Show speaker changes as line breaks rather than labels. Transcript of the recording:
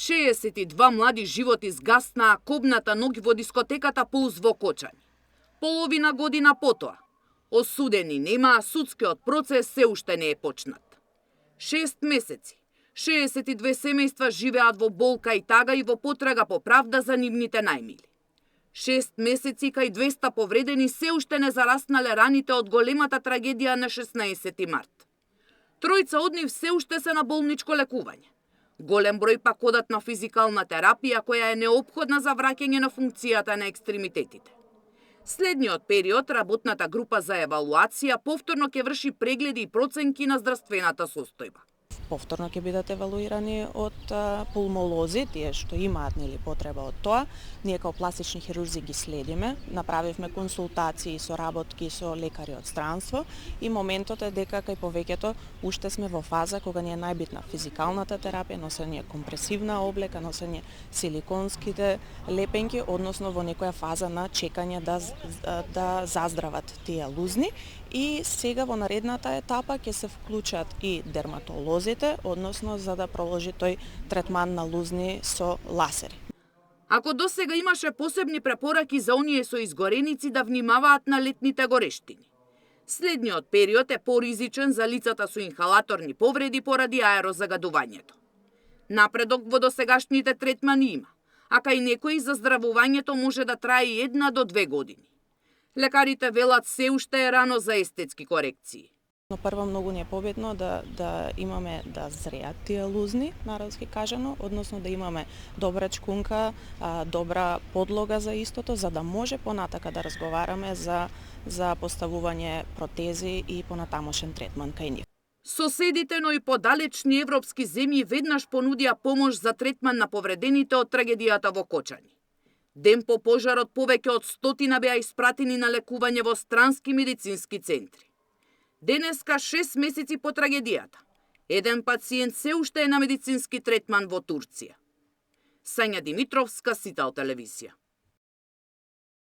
62 млади животи згаснаа кобната ноќ во дискотеката Пулс во Кочани. Половина година потоа, осудени нема, судскиот процес се уште не е почнат. 6 месеци, 62 семејства живеат во болка и тага и во потрага по правда за нивните најмили. 6 месеци кај 200 повредени се уште не зараснале раните од големата трагедија на 16 март. Тројца од нив се уште се на болничко лекување. Голем број пак одат на физикална терапија која е неопходна за враќање на функцијата на екстремитетите. Следниот период, работната група за евалуација повторно ќе врши прегледи и проценки на здравствената состојба.
Повторно ќе бидат евалуирани од пулмолози, тие што имаат потреба од тоа. Ние како пластични хирурзи ги следиме, направивме консултации и соработки со лекари од странство и моментот е дека кај повеќето уште сме во фаза кога ни е најбитна физикалната терапија, носење компресивна облека, носење силиконските лепенки, односно во некоја фаза на чекање да заздрават тие лузни. И сега во наредната етапа ќе се вклучат и дерматолозите, односно за да проложи тој третман на лузни со ласери.
Ако досега имаше посебни препораки за оние со изгореници да внимаваат на летните горештини. Следниот период е поризичен за лицата со инхалаторни повреди поради аерозагадувањето. Напредок во досегашните третмани има, а кај некои заздравувањето може да трае 1 до 2 години. Лекарите велат се уште е рано за естетски корекции.
Но прво многу не е победно да имаме да зреат тие лузни, народски кажано, односно да имаме добра чкунка, добра подлога за истото, за да може понатака да разговараме за поставување протези и понатамошен третман кај нив.
Соседите, но и подалечни европски земји веднаш понудија помош за третман на повредените од трагедијата во Кочани. Ден по пожарот повеќе од 100 беа испратени на лекување во странски медицински центри. Денеска 6 месеци по трагедијата, еден пациент се уште е на медицински третман во Турција. Сања Димитровска, Сител телевизија.